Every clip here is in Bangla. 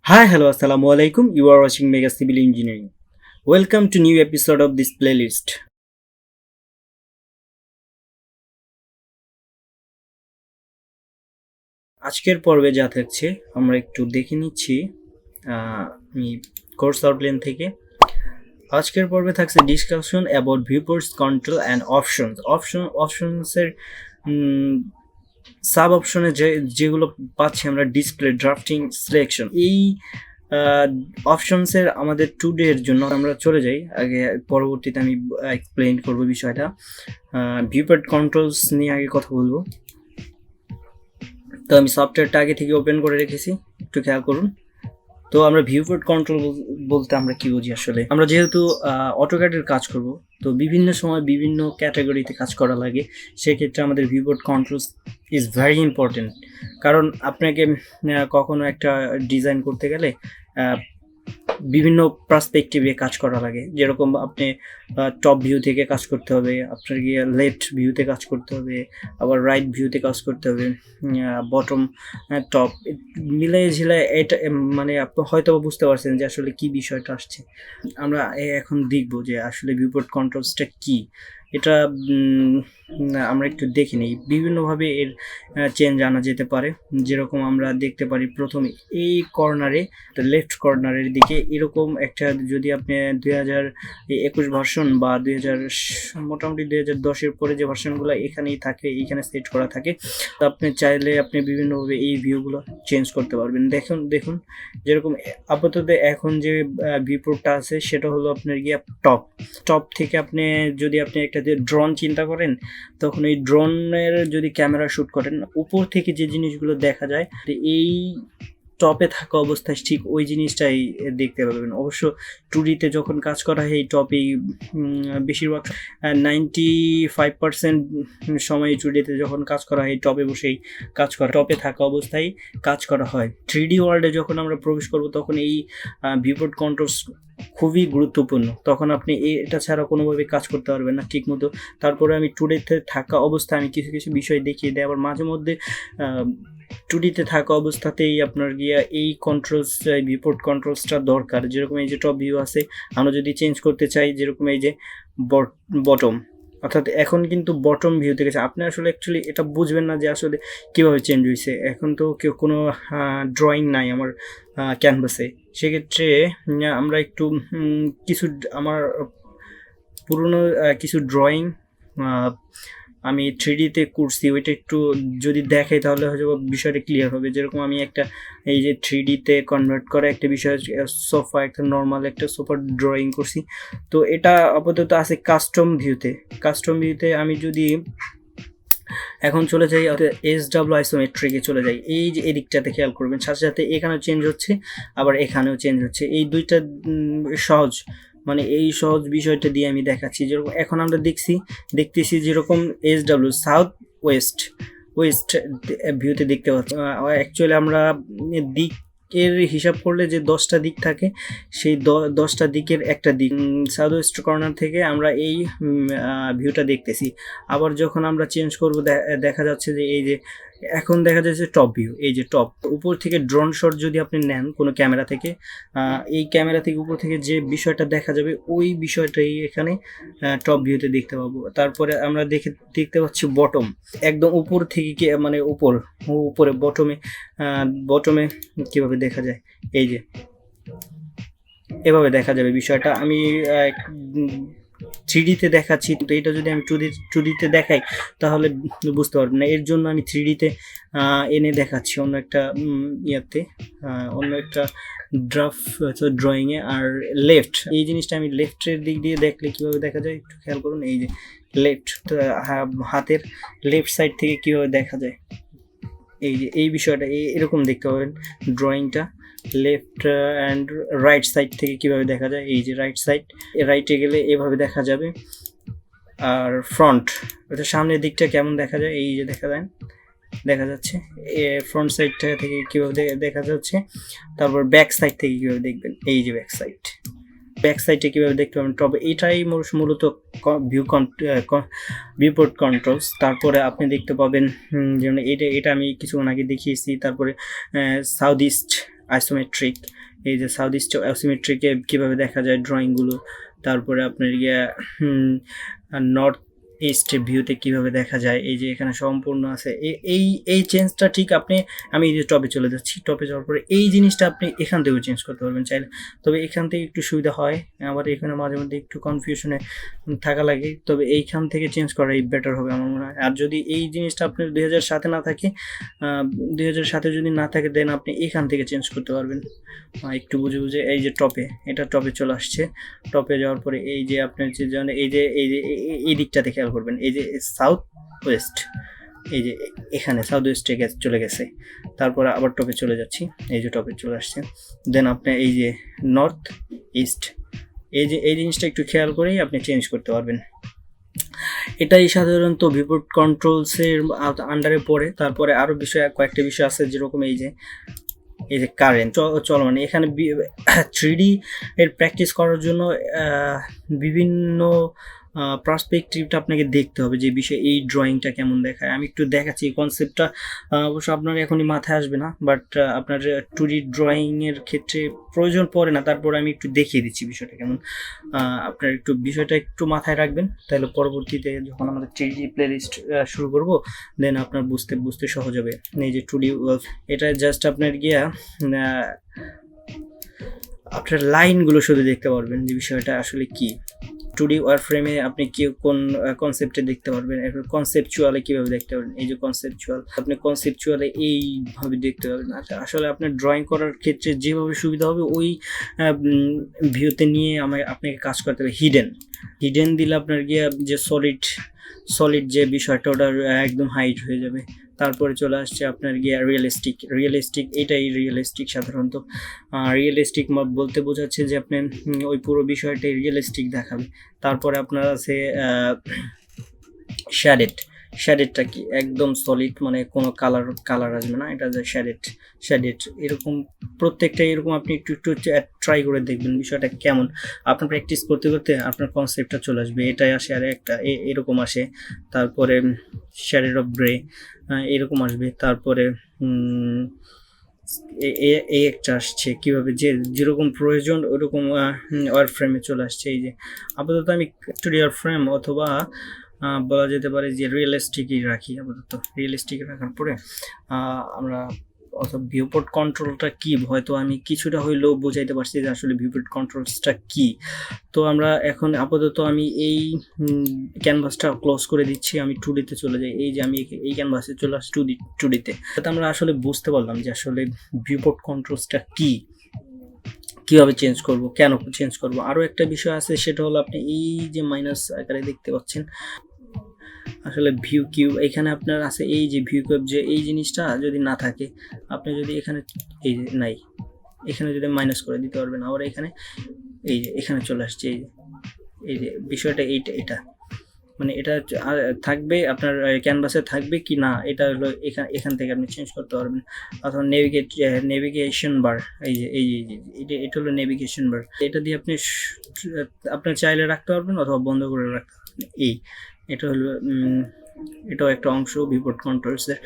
Hi, hello, assalamu alaikum. You are watching Mega Civil Engineering. Welcome to new episode of this playlist. আজকের পর্বে যা থাকছে আমরা একটু দেখে নিচ্ছি আমি কোর্স আউটলাইন থেকে। আজকের পর্বে থাকছে discussion about viewports control and অপশনসের সাব অপশনে যেগুলো পাচ্ছি আমরা ডিসপ্লে, ড্রাফটিং, সিলেকশন, এই অপশনসের আমাদের টুডে এর জন্য আমরা চলে যাই। আগে পরবর্তীতে আমি এক্সপ্লেইন করব বিষয়টা। ভিউপোর্ট কন্ট্রোলস নিয়ে আগে কথা বলবো। তো আমি সফটওয়্যারটা আগে থেকে ওপেন করে রেখেছি, একটু খেয়াল করুন। তো আমরা ভিউপোর্ট কন্ট্রোল বলতে আমরা কি বুঝি আসলে? আমরা যেহেতু অটোক্যাডের কাজ করব, তো বিভিন্ন সময় বিভিন্ন ক্যাটাগরিতে কাজ করা লাগে, সেক্ষেত্রে আমাদের viewport controls is very important. কারণ আপনাকে কখনো একটা ডিজাইন করতে গেলে বিভিন্ন পার্সপেক্টিভে কাজ করা লাগে। যেরকম আপনি টপ ভিউ থেকে কাজ করতে হবে, আপনার গিয়ে লেফট ভিউতে কাজ করতে হবে, আবার রাইট ভিউতে কাজ করতে হবে, বটম, টপ, মিলাই ঝিলায় এটা মানে আপনি হয়তো বুঝতে পারছেন যে আসলে কি বিষয়টা আসছে। আমরা এখন দেখব যে আসলে ভিউপোর্ট কন্ট্রোলসটা কি। এটা আমরা একটু দেখে নিই। বিভিন্নভাবে এর চেঞ্জ আনা যেতে পারে। যেরকম আমরা দেখতে পারি প্রথমে এই কর্নারে, লেফট কর্নারের দিকে এরকম একটা, যদি আপনি 2021 ভার্সন বা মোটামুটি 2010-এর পরে যে ভার্সনগুলো এখানেই থাকে, এইখানে সেট করা থাকে, তো আপনি চাইলে আপনি বিভিন্নভাবে এই ভিউগুলো চেঞ্জ করতে পারবেন। দেখুন যেরকম আপাতত এখন যে ভিউপোর্টটা আছে সেটা হলো আপনার গিয়ে টপ থেকে আপনি যদি আপনি একটা যে ড্রোন চিন্তা করেন, তখন এই ড্রোনের যদি ক্যামেরা শ্যুট করেন, উপর থেকে যে জিনিসগুলো দেখা যায় এই টপে থাকা অবস্থায় ঠিক ওই জিনিসটাই দেখতে পাবেন। অবশ্য 2Dতে যখন কাজ করা হয় এই টপেই বেশিরভাগ 95% সময় 2Dতে যখন কাজ করা হয় টপে বসেই কাজ করা, টপে থাকা অবস্থায় কাজ করা হয়। 3D ওয়ার্ল্ডে যখন আমরা প্রবেশ করব তখন এই ভিউপোর্ট কন্ট্রোলস খুবই গুরুত্বপূর্ণ। তখন আপনি এটা ছাড়া কোনোভাবে কাজ করতে পারবেন না ঠিক মতো। তারপরে আমি 2Dতে থাকা অবস্থায় আমি কিছু কিছু বিষয় দেখিয়ে দিই। আবার মাঝে মধ্যে 2Dতে থাকা অবস্থাতেই আপনার গিয়া এই কন্ট্রোলস, ভিউপোর্ট কন্ট্রোলসটা দরকার। যেরকম এই যে টপ ভিউ আছে, আমরা যদি চেঞ্জ করতে চাই, যেরকম এই যে বটম, অর্থাৎ এখন কিন্তু বটম ভিউ থেকে আপনি আসলে অ্যাকচুয়ালি এটা বুঝবেন না যে আসলে কীভাবে চেঞ্জ হয়েছে। এখন তো কোনো ড্রয়িং নাই আমার ক্যানভাসে, সেক্ষেত্রে আমরা একটু কিছু আমার পুরনো কিছু ড্রয়িং আমি 3Dতে করছি, ওইটা একটু যদি দেখাই তাহলে হয়তো বিষয়টা ক্লিয়ার হবে। যেরকম আমি একটা এই যে 3Dতে কনভার্ট করা একটা বিষয়, সোফা, একটা নর্মাল একটা সোফার ড্রয়িং করছি। তো এটা আপাতত আছে কাস্টম ভিউতে। আমি যদি এখন চলে যাই SW আইসোমেট্রিকে চলে যাই, এই যে এদিকটাতে খেয়াল করবেন, সাথে সাথে এখানেও চেঞ্জ হচ্ছে, আবার এখানেও চেঞ্জ হচ্ছে। এই দুইটা সহজ, মানে এই সহজ বিষয়টা দিয়ে আমি দেখাচ্ছি। যেরকম এখন আমরা দেখতেছি যেরকম SW সাউথ ওয়েস্ট ভিউতে দেখতে পাচ্ছি। অ্যাকচুয়ালি আমরা দিকের হিসাব করলে যে 10টা দিক থাকে, সেই 10টা দিকের একটা দিক সাউথ ওয়েস্ট কর্নার থেকে আমরা এই ভিউটা দেখতেছি। আবার যখন আমরা চেঞ্জ করব দেখা যাচ্ছে যে এই যে এখন দেখা যাচ্ছে টপ ভিউ, এই যে টপ উপর থেকে ড্রোন শট যদি আপনি নেন কোনো ক্যামেরা থেকে, এই ক্যামেরা থেকে উপর থেকে যে বিষয়টা দেখা যাবে ওই বিষয়টাই এখানে টপ ভিউতে দেখতে পাবো। তারপরে আমরা দেখতে পাচ্ছি বটম, একদম উপর থেকে মানে উপরে বটমে কিভাবে দেখা যায়, এই যে এভাবে দেখা যাবে বিষয়টা। আমি 3Dতে দেখাচ্ছি, তো এটা যদি আমি 2Dতে দেখাই তাহলে বুঝতে পারবেন না। এর জন্য আমি 3Dতে এনে দেখাচ্ছি অন্য একটা অন্য একটা ড্রয়িংয়ে। আর লেফট, এই জিনিসটা আমি লেফটের দিক দিয়ে দেখলে কীভাবে দেখা যায় একটু খেয়াল করুন। এই যে লেফট, হাতের লেফট সাইড থেকে কীভাবে দেখা যায়, এই যে এই বিষয়টা এরকম দেখতে পাবেন ড্রয়িংটা। লেফট অ্যান্ড রাইট সাইড থেকে কিভাবে দেখা যায়, এই যে রাইটে গেলে এভাবে দেখা যাবে। আর ফ্রন্ট, অর্থাৎ সামনের দিকটা কেমন দেখা যায়, এই যে দেখা যাচ্ছে ফ্রন্ট সাইডটা থেকে কীভাবে দেখা যাচ্ছে। তারপর ব্যাক সাইড থেকে কীভাবে দেখবেন, এই যে ব্যাক সাইডে কীভাবে দেখতে পাবেন। তবে এটাই মূলত ভিউপোর্ট কন্ট্রোলস। তারপরে আপনি দেখতে পাবেন যেমন এটা আমি কিছুক্ষণ আগে দেখিয়েছি। তারপরে সাউথ ইস্ট আইসোমেট্রিক, এই যে সাউথ ইস্ট আইসোমেট্রিকে কীভাবে দেখা যায় ড্রয়িংগুলো, তারপরে আপনার নর্থ ইস্ট ভিউতে কিভাবে দেখা যায়, এই যে এখানে সম্পূর্ণ আছে। এই এই চেঞ্জটা ঠিক আমি এই যে টপে চলে যাচ্ছি, টপে যাওয়ার পরে এই জিনিসটা আপনি এখান থেকেও চেঞ্জ করতে পারবেন চাইলে, তবে এখান থেকে একটু সুবিধা হয়, আবার এখানে মাঝে মধ্যে একটু কনফিউশনে থাকা লাগে, তবে এইখান থেকে চেঞ্জ করাই বেটার হবে আমার মনে হয়। আর যদি এই জিনিসটা আপনার 2007 না থাকে, 2007 যদি না থাকে দেন আপনি এখান থেকে চেঞ্জ করতে পারবেন একটু বুঝে বুঝে। এই যে এটা টপে চলে আসছে, টপে যাওয়ার পরে এই যে আপনার যে এই দিকটাতে খেয়াল করবেন, এই যে সাউথ ওয়েস্ট, এই যে এখানে সাউথ ওয়েস্টে চলে গেছে, তারপরে আবার টপে চলে যাচ্ছি, এই যে টপে চলে আসছে, দেন আপনি এই যে নর্থ ইস্ট, এই জিনিসটা একটু খেয়াল করেই আপনি চেঞ্জ করতে পারবেন। এটাই সাধারণত ভিউপোর্ট কন্ট্রোলসের আন্ডারে পড়ে। তারপরে আরও কয়েকটা বিষয় আছে, যেরকম এই যে কারেন্ট চলমান, এখানে 3D এর প্র্যাকটিস করার জন্য বিভিন্ন পার্সপেক্টিভটা আপনাকে দেখতে হবে, যে বিষয়ে এই ড্রয়িংটা কেমন দেখায়। আমি একটু দেখাচ্ছি এই কনসেপ্টটা, অবশ্য আপনার এখনই মাথায় আসবে না, বাট আপনার 2D ড্রয়িংয়ের ক্ষেত্রে প্রয়োজন পড়ে না, তারপরে আমি একটু দেখিয়ে দিচ্ছি বিষয়টা কেমন। আপনার বিষয়টা একটু মাথায় রাখবেন, তাহলে পরবর্তীতে যখন আমাদের 3D প্লেলিস্ট শুরু করব দেন আপনার বুঝতে সহজ হবে। এই যে 2D এটা জাস্ট আপনার আপনার লাইনগুলো শুধু দেখতে পারবেন যে বিষয়টা আসলে কি। 2D ওয়ারফ্রেমে আপনি কোন কনসেপ্টে দেখতে পারবেন, এরপর কনসেপচুয়ালে কীভাবে দেখতে পারবেন, এই যে আপনি কনসেপচুয়ালে এইভাবে দেখতে পারবেন। আচ্ছা, আসলে আপনার ড্রয়িং করার ক্ষেত্রে যেভাবে সুবিধা হবে ওই ভিউতে নিয়ে আপনাকে কাজ করতে হবে। হিডেন দিলে আপনার যে সলিড যে বিষয়টা ওটা একদম হাইট হয়ে যাবে। তারপরে চলে আসছে আপনার রিয়েলিস্টিক, এটাই রিয়েলিস্টিক সাধারণত। রিয়েলিস্টিক বলতে বোঝাচ্ছে যে আপনি ওই পুরো বিষয়টাই রিয়েলিস্টিক দেখাবে। তারপরে আপনার আছে শ্যাডেডটা কি একদম সলিড, মানে কোনো কালার আসবে না, এটা যে শ্যাডেড এরকম প্রত্যেকটা এরকম আপনি একটু ট্রাই করে দেখবেন বিষয়টা কেমন। আপনার প্র্যাকটিস করতে করতে আপনার কনসেপ্টটা চলে আসবে, এটাই আসে। আর একটা এরকম আসে, তারপরে শ্যাডেড অফ গ্রে এরকম আসবে, তারপরে একটা আসছে কীভাবে যেরকম প্রয়োজন ওরকম ওয়ার ফ্রেমে চলে আসছে। এই যে আপাতত আমি স্টুডিও ওয়ার ফ্রেম অথবা বলা যেতে পারে যে রিয়েলিস্টিকই রাখি। আপাতত রিয়েলিস্টিক রাখার পরে আমরা অথবা ভিউপোর্ট কন্ট্রোলটা কি, হয়তো আমি কিছুটা হইলেও বোঝাইতে পারছি যে আসলে ভিউপোর্ট কন্ট্রোলসটা কি। তো আমরা এখন আপাতত আমি এই ক্যানভাসটা ক্লোজ করে দিচ্ছি, আমি 2Dতে চলে যাই। এই যে আমি এই ক্যানভাসে চলে আসছি 2Dতে, তাতে আমরা আসলে বুঝতে পারলাম যে আসলে ভিউপোর্ট কন্ট্রোলসটা কি, কীভাবে চেঞ্জ করব, কেন চেঞ্জ করব। আরও একটা বিষয় আছে, সেটা হলো আপনি এই যে মাইনাস আকারে দেখতে পাচ্ছেন আসলে ভিউ কিউব, এখানে আপনার আছে এই যে ভিউ কিউব, যে এই জিনিসটা যদি না থাকে, আপনি যদি এখানে এই যে নাই, এখানে যদি মাইনাস করে দিতে পারবেন। আবার এখানে এই যে এখানে চলে আসছে এই যে বিষয়টা, এটা মানে এটা থাকবে আপনার ক্যানভাসে থাকবে কি না, এটা হলো এখান থেকে আপনি চেঞ্জ করতে পারবেন। অথবা নেভিগেশন বার, এই যে এটা হলো নেভিগেশন বার, এটা দিয়ে আপনি আপনার চাইলে রাখতে পারবেন অথবা বন্ধ করে রাখতে পারবেন। এটা হলো এটাও একটা অংশ ভিউপোর্ট কন্ট্রোলসের।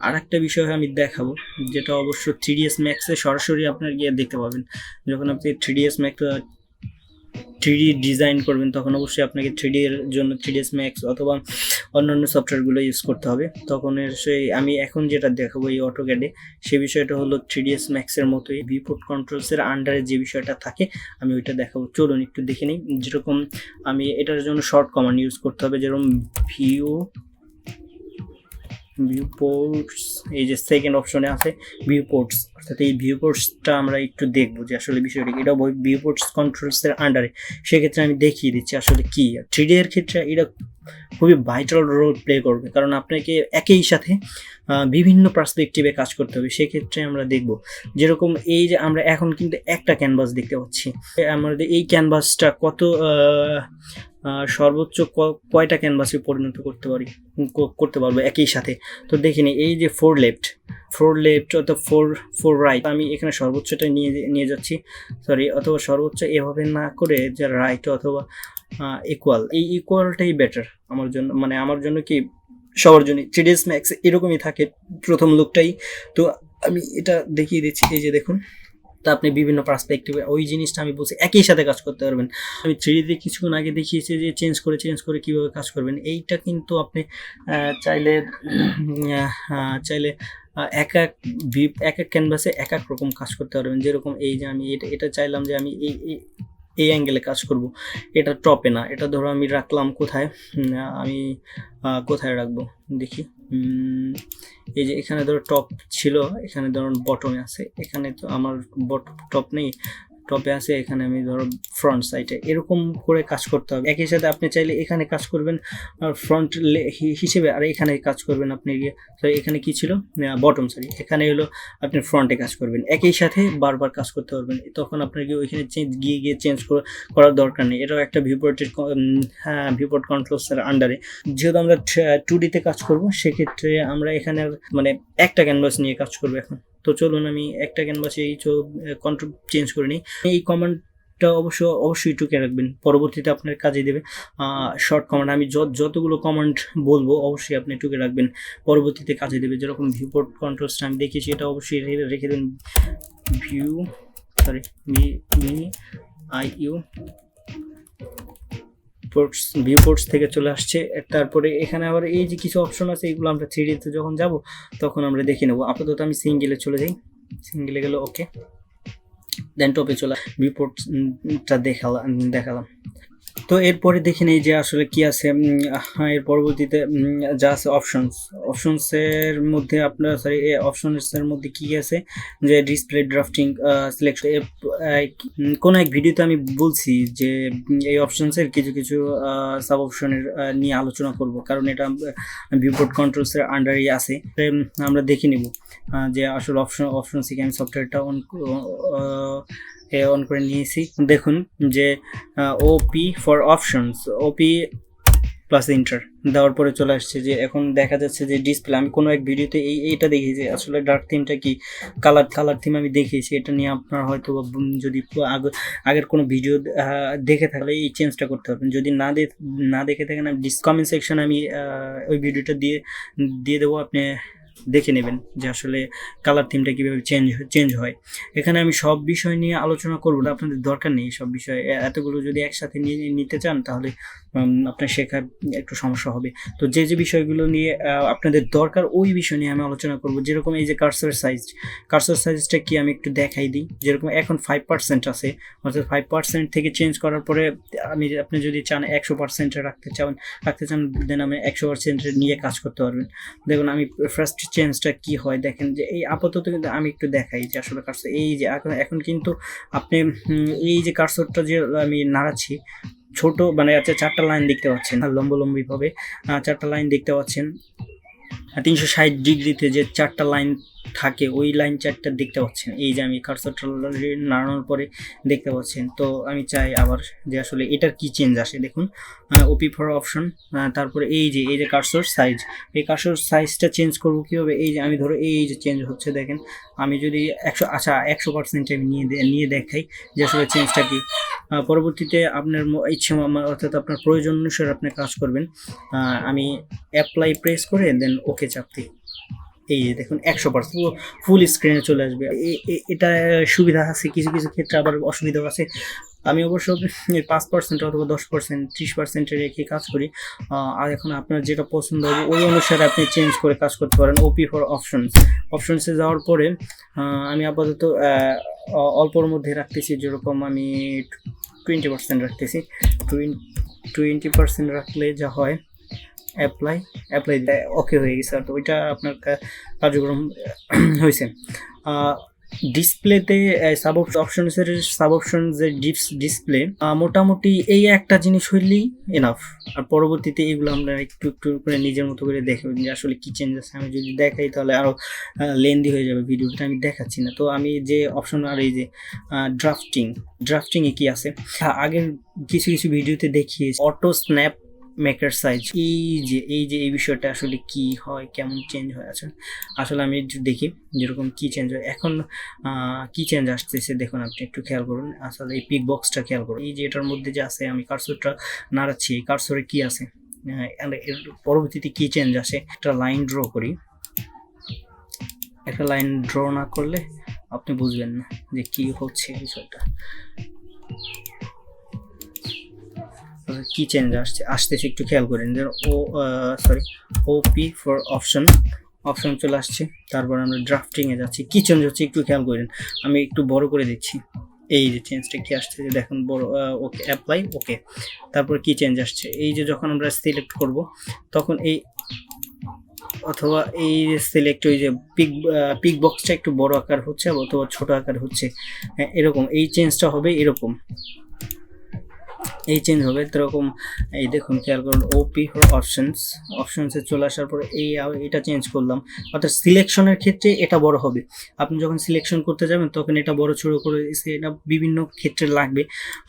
আর একটা বিষয় আমি দেখাবো, যেটা অবশ্য 3ds ম্যাক্সে সরাসরি আপনার দেখতে পাবেন। যখন আপনি 3ds ম্যাক্স 3D ডিজাইন করবেন তখন অবশ্যই আপনাকে 3D এর জন্য 3ds ম্যাক্স অথবা অন্যান্য সফটওয়্যারগুলো ইউজ করতে হবে। তখন আমি এখন যেটা দেখাবো এই অটোক্যাডে, সে বিষয়টা হলো 3ds ম্যাক্সের মতোই ভিউপোর্ট কন্ট্রোলসের আন্ডারে যে বিষয়টা থাকে আমি ওইটা দেখাবো। চলুন একটু দেখে নিই। যেরকম আমি এটার জন্য শর্ট কমান্ড ইউজ করতে হবে, যেরকম ভিউপোর্টস, এই যে সেকেন্ড অপশনে আছে ভিউপোর্টস, অর্থাৎ এই ভিউপোর্টসটা আমরা একটু দেখবো যে আসলে বিষয়টা এটা ভিউপোর্টস কন্ট্রোলসের আন্ডারে। সেক্ষেত্রে আমি দেখিয়ে দিচ্ছি আসলে কি। 3D এর ক্ষেত্রে এটা খুবই ভাইটাল রোল প্লে করবে, কারণ আপনাকে একই সাথে বিভিন্ন পার্সপেক্টিভে কাজ করতে হবে। সেক্ষেত্রে আমরা দেখব, যেরকম এই যে আমরা এখন কিন্তু একটা ক্যানভাস দেখতে পাচ্ছি, আমাদের এই ক্যানভাসটা কত সর্বোচ্চ কয়টা ক্যানভাসে পরিণত করতে পারবো একই সাথে। তো দেখিনি এই যে ফোর লেফট অথবা ফোর রাইট, আমি এখানে সর্বোচ্চটা নিয়ে যাচ্ছি, অথবা সর্বোচ্চ এভাবে না করে যে রাইট অথবা ইকুয়াল, এই ইকুয়ালটাই বেটার আমার জন্য কি সবার জন্য। 3ds ম্যাক্স এরকমই থাকে প্রথম লুকটাই। তো আমি এটা দেখিয়ে দিচ্ছি, এই যে দেখুন তো আপনি বিভিন্ন পার্সপেক্টিভে ওই জিনিসটা আমি বলছি একই সাথে কাজ করতে পারবেন। আমি 3D কিছুক্ষণ আগে দেখিয়েছি যে চেঞ্জ করে কীভাবে কাজ করবেন। এইটা কিন্তু আপনি চাইলে এক এক ক্যানভাসে এক এক রকম কাজ করতে পারবেন। যেরকম এই যে আমি এটা চাইলাম যে আমি এই অ্যাঙ্গেলে কাজ করব, এটা টপে না, এটা ধরো আমি রাখলাম কোথায়, আমি কোথায় রাখবো দেখি, এই যে এখানে ধরো টপ ছিল, এখানে ধরুন বটমে আছে, এখানে তো আমার টপ নেই, টপে আছে, এখানে আমি ধরো ফ্রন্ট সাইডে, এরকম করে কাজ করতে হবে। একই সাথে আপনি চাইলে এখানে কাজ করবেন ফ্রন্ট হিসেবে, আর এখানে কাজ করবেন আপনি গিয়ে, সরি এখানে কি ছিল বটম, সরি এখানে হলো আপনি ফ্রন্টে কাজ করবেন, একই সাথে বারবার কাজ করতে পারবেন। তখন আপনার কি ওইখানে গিয়ে চেঞ্জ করার দরকার নেই। এটাও একটা ভিউপোর্ট কন্ট্রোলসের আন্ডারে। যেহেতু আমরা 2D-তে কাজ করব, সেক্ষেত্রে আমরা এখানে মানে একটা ক্যানভাস নিয়ে কাজ করবো এখন। তো চলুন আমি একটা ক্যানভাসে এই কন্ট্রোল চেঞ্জ করে নিই। এই কমান্ডটা অবশ্যই টুকে রাখবেন, পরবর্তীতে আপনার কাজে দেবে। শর্ট কমান্ড, আমি যতগুলো কমান্ড বলবো অবশ্যই আপনি টুকে রাখবেন, পরবর্তীতে কাজে দেবে। যেরকম ভিউপোর্ট কন্ট্রোলসটা আমি দেখিয়েছি, এটা অবশ্যই রেখে দেবেন। ভিউপোর্টস থেকে চলে আসছে। তারপরে এখানে আবার এই যে কিছু অপশন আছে, এগুলো আমরা 3D-তে যখন যাব তখন আমরা দেখে নেব। আপাতত আমি সিঙ্গেলে চলে যাই, সিঙ্গেলে গেলে ওকে, দেন টপে চলে ভিউপোর্টটা দেখালাম। তো এরপরে দেখে নেই যে আসলে কি আছে। এর পরবর্তীতে যা আছে অপশনসের মধ্যে আপনার অপশনসের মধ্যে কি আছে যে ডিসপ্লে, ড্রাফটিং, সিলেকশন। কোন এক ভিডিওতে আমি বলছি যে এই অপশনসের কিছু সাব অপশনের নিয়ে আলোচনা করব, কারণ এটা ভিউপোর্ট কন্ট্রোলসের আন্ডারেই আছে। আমরা দেখে নিব যে আসলে অপশন থেকে আমি সফটওয়্যারটা অন করে নিয়েছি। দেখুন যে OP for options, OP plus enter দেওয়ার পরে চলে আসছে যে এখন দেখা যাচ্ছে যে ডিসপ্লে। আমি কোনো এক ভিডিওতে এইটা দেখিয়েছি, আসলে ডার্ক থিমটা কি, কালার থিম আমি দেখিয়েছি। এটা নিয়ে আপনার হয়তো যদি আগের কোনো ভিডিও দেখে থাকলে এই চেঞ্জটা করতে পারবেন। যদি না দেখে থাকেন, আমি কমেন্ট সেকশনে আমি ওই ভিডিওটা দিয়ে দেবো, আপনি দেখে নেবেন যে আসলে কালার থিমটা কীভাবে চেঞ্জ হয়। এখানে আমি সব বিষয় নিয়ে আলোচনা করবো না, আপনাদের দরকার নেই সব বিষয়, এতগুলো যদি একসাথে নিতে চান তাহলে আপনার শেখার একটু সমস্যা হবে। তো যে বিষয়গুলো নিয়ে আপনাদের দরকার ওই বিষয় নিয়ে আমি আলোচনা করব। যেরকম এই যে কার্সর সাইজটা কি আমি একটু দেখাই দিই। যেরকম এখন 5% আছে, অর্থাৎ 5% থেকে চেঞ্জ করার পরে আপনি যদি চান 100% রাখতে চান দেন আমি 100% নিয়ে কাজ করতে পারবেন। দেখুন আমি ফার্স্ট চেঞ্জটা কি হয় দেখেন, যে এই আপাতত কিন্তু আমি একটু দেখাই যে আসলে কার্সর, এই যে এখন কিন্তু আপনি এই যে কার্সরটা যে আমি নাড়াচ্ছি, ছোট মানে আচ্ছা 4টা লাইন দেখতে পাচ্ছেন, লম্বভাবে 4টা লাইন দেখতে পাচ্ছেন। 360 ডিগ্রিতে যে 4টা লাইন থাকে, ওই লাইন 4টা দেখতে পাচ্ছেন। এই যে আমি কার্সরটা নাড়ানোর পরে দেখতে পাচ্ছেন। তো আমি চাই আবার যে আসলে এটার কি চেঞ্জ আসে। দেখুন ওপি ফর অপশন, তারপরে এই যে কার্সর সাইজ, এই কার্সর সাইজটা চেঞ্জ করবো কীভাবে। এই যে আমি ধরো এই যে চেঞ্জ হচ্ছে দেখেন, আমি যদি 100% আমি নিয়ে দেখাই যে আসলে চেঞ্জটা কি। পরবর্তীতে আপনার ইচ্ছে অর্থাৎ আপনার প্রয়োজন অনুসারে আপনি কাজ করবেন। আমি অ্যাপ্লাই প্রেস করে দেন ওকে চাপতে, এই দেখুন 100% ফুল স্ক্রিনে চলে আসবে। এটা সুবিধা আছে, কিছু ক্ষেত্রে আবার অসুবিধাও আছে। আমি অবশ্য 5% অথবা 10%, 30% রেখে কাজ করি। আর এখন আপনার যেটা পছন্দ হবে ওই অনুসারে আপনি চেঞ্জ করে কাজ করতে পারেন। ওপি ফর অপশনসে যাওয়ার পরে আমি আপাতত অল্পর মধ্যে রাখতেছি। যেরকম আমি 20% রাখতেছি। 20% রাখলে যা হয়, অ্যাপ্লাই ওকে হয়ে গেছে। তো ওইটা আপনার কার্যক্রম হয়েছে। ডিসপ্লেতে সাব অপশন যে ডিসপ্লে, মোটামুটি এই একটা জিনিস হইলেই এনাফ। আর পরবর্তীতে এগুলো আমরা একটু করে নিজের মতো করে দেখবেন যে আসলে কি চেঞ্জ আছে। আমি যদি দেখাই তাহলে আরও লেন্দি হয়ে যাবে, ভিডিওটা আমি দেখাচ্ছি না। তো আমি যে অপশন, আর এই যে ড্রাফটিংয়ে কি আছে, আগের কিছু ভিডিওতে দেখিয়েছি অটো স্ন্যাপ মেকার সাইজ। এই বিষয়টা আসলে কি হয়, কেমন চেঞ্জ হয় আসলে আমি একটু দেখি যেরকম কি চেঞ্জ হয়। এখন কি চেঞ্জ আসতেছে দেখুন, আপনি একটু খেয়াল করুন। আসলে এই পিক বক্সটা খেয়াল করুন, এই যে এটার মধ্যে যে আছে, আমি কার্সরটা নাড়াচ্ছি, এই কার্সরে কি আছে, এর পরবর্তীতে কি চেঞ্জ আসে। একটা লাইন ড্র করি, একটা লাইন ড্র না করলে আপনি বুঝবেন না যে কি হচ্ছে বিষয়টা। কি চেঞ্জ আসতেছে একটু খেয়াল করেন, যে ওপি ফর অপশন চলে আসছে। তারপর আমরা ড্রাফটিংয়ে যাচ্ছি, কি চেঞ্জ হচ্ছে একটু খেয়াল করেন, আমি একটু বড় করে দিচ্ছি। এই যে চেঞ্জটা কি আসছে দেখুন, বড়, ওকে অ্যাপ্লাই, ওকে। তারপর কি চেঞ্জ আসছে, এই যে যখন আমরা সিলেক্ট করব তখন এই অথবা এই সিলেক্ট ওই যে পিক বক্সটা একটু বড় আকার হচ্ছে অথবা ছোট আকার হচ্ছে, এরকম এই চেঞ্জটা হবে, এরকম এই চেঞ্জ হবে এরকম। এই দেখুন খেয়াল করুন, ওপি ফর অপশনসে চলে আসার পরে এটা চেঞ্জ করলাম, অর্থাৎ সিলেকশনের ক্ষেত্রে এটা বড় হবে। আপনি যখন সিলেকশন করতে যাবেন তখন এটা বড় ছোট করে, এটা বিভিন্ন ক্ষেত্রে লাগবে।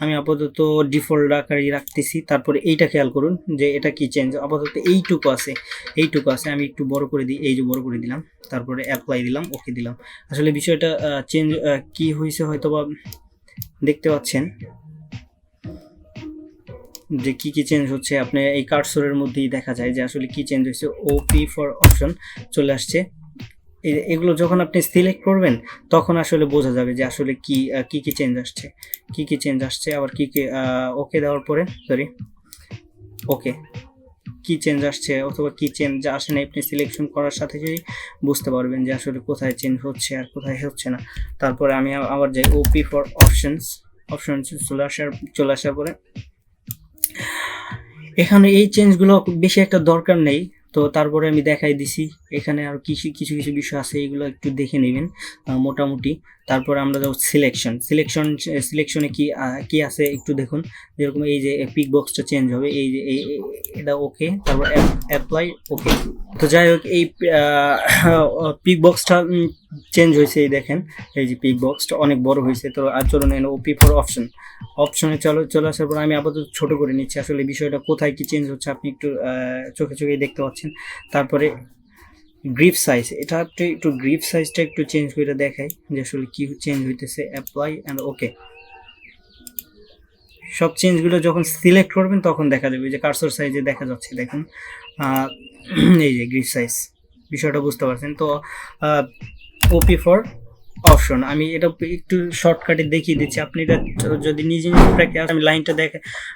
আমি আপাতত ডিফল্ট আকারই রাখতেছি। তারপরে এইটা খেয়াল করুন যে এটা কি চেঞ্জ, আপাতত এইটুকু আছে, আমি একটু বড় করে দিই, এই যে বড় করে দিলাম, তারপরে অ্যাপ্লাই দিলাম, ওকে দিলাম। আসলে বিষয়টা চেঞ্জ কি হয়েছে হয়তো বা দেখতে পাচ্ছেন যে কি কি চেঞ্জ হচ্ছে, আপনি এই কার্সরের মধ্যেই দেখা যায় যে আসলে কি চেঞ্জ হয়েছে। ওপি ফর অপশন চলে আসছে, এগুলো যখন আপনি সিলেক্ট করবেন তখন আসলে বোঝা যাবে যে আসলে কি কি চেঞ্জ আসছে, আবার কি ওকে দেওয়ার পরে ওকে কি চেঞ্জ আসছে অথবা কি চেঞ্জ আসে না, আপনি সিলেকশন করার সাথে সাথেই বুঝতে পারবেন যে আসলে কোথায় চেঞ্জ হচ্ছে আর কোথায় হচ্ছে না। তারপরে আমি আবার যাই ওপি ফর অপশন চলে আসার পরে এখানে এই চেঞ্জগুলো বেশি একটা দরকার নেই, তো তারপরে আমি দেখাই দিছি। এখানে আর কিছু কিছু বিষয় আছে, এগুলো একটু দেখে নেবেন মোটামুটি। তারপরে আমরা যাবো সিলেকশনে কি আছে একটু দেখুন, যেরকম এই যে পিক বক্সটা চেঞ্জ হবে, এই যে এটা ওকে, তারপর অ্যাপ্লাই, ওকে। তো যাই হোক, এই পিক বক্সটা চেঞ্জ হয়েছে, এই দেখেন এই যে পিক বক্সটা অনেক বড় হয়েছে। তো আর চলুন ওপি ফর অপশনে চলে আসার পর আমি আপাতত ছোট করে নিচ্ছি, আসলে বিষয়টা কোথায় কি চেঞ্জ হচ্ছে আপনি একটু চোখে দেখতে পাচ্ছেন। তারপরে গ্রিপ সাইজ, এটা একটু গ্রিপ সাইজটা একটু চেঞ্জ করে দেখাই যে আসলে কি চেঞ্জ হইতেছে। অ্যাপ্লাই অ্যান্ড ওকে, সব চেঞ্জগুলো যখন সিলেক্ট করবেন তখন দেখা যাবে যে কার্সর সাইজে দেখা যাচ্ছে, দেখুন এই যে গ্রিপ সাইজ, বিষয়টা বুঝতে পারছেন। তো ওপি ফর অপশন আমি এটা একটু শর্টকাটে দেখিয়ে দিচ্ছি, আপনি এটা যদি নিজে প্র্যাকটিস, আমি লাইনটা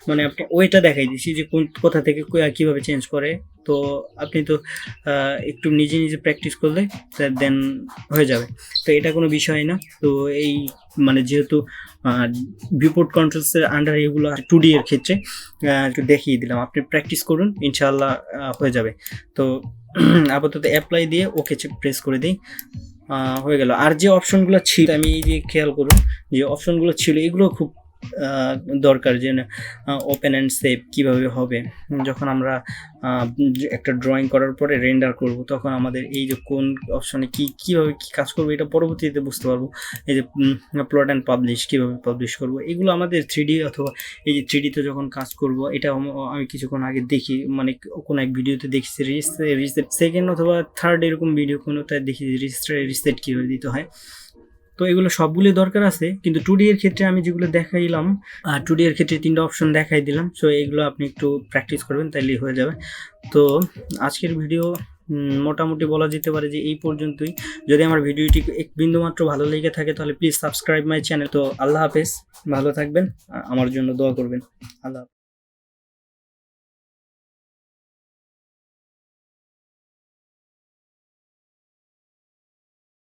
মানে আপনি ওইটা দেখাই দিচ্ছি যে কোথা থেকে কীভাবে চেঞ্জ করে। তো আপনি তো একটু নিজে প্র্যাকটিস করলে দেন হয়ে যাবে, তো এটা কোনো বিষয় না। তো এই মানে যেহেতু ভিউপোর্ট কন্ট্রোলসের আন্ডার এগুলো 2D এর ক্ষেত্রে একটু দেখিয়ে দিলাম, আপনি প্র্যাকটিস করুন, ইনশাআল্লাহ হয়ে যাবে। তো আপাতত অ্যাপ্লাই দিয়ে ওকে প্রেস করে দিই, হয়ে গেল। আর যে অপশনগুলো ছিল, আমি এই যে খেয়াল করুন যে অপশনগুলো ছিল এগুলো খুব দরকার, যে ওপেন অ্যান্ড সেভ কীভাবে হবে যখন আমরা একটা ড্রয়িং করার পরে রেন্ডার করব, তখন আমাদের এই যে কোন অপশনে কীভাবে কী কাজ করবো এটা পরবর্তীতে বুঝতে পারবো। এই যে প্লট অ্যান্ড পাবলিশ কীভাবে পাবলিশ করবো, এগুলো আমাদের 3D অথবা এই যে 3Dতে যখন কাজ করব, এটা আমি কিছুক্ষণ আগে দেখি, মানে কোনো এক ভিডিওতে দেখছি রিসেট সেকেন্ড অথবা থার্ড এরকম ভিডিও কোনোটায় দেখি রিসেট কীভাবে দিতে হয়। তো এগুলো সবগুলো দরকার আছে, কিন্তু 2D এর ক্ষেত্রে আমি যেগুলো দেখাইলাম, 2D এর ক্ষেত্রে 3টা অপশন দেখাই দিলাম। সো এগুলো আপনি একটু প্র্যাকটিস করবেন, তাইলেই হয়ে যাবে। তো আজকের ভিডিও মোটামুটি বলা যেতে পারে যে এই পর্যন্তই। যদি আমার ভিডিওটি এক বিন্দুমাত্র ভালো লেগে থাকে তাহলে প্লিজ সাবস্ক্রাইব মাই চ্যানেল। তো আল্লাহ হাফেজ, ভালো থাকবেন, আমার জন্য দোয়া করবেন। আল্লাহ হাফেজ।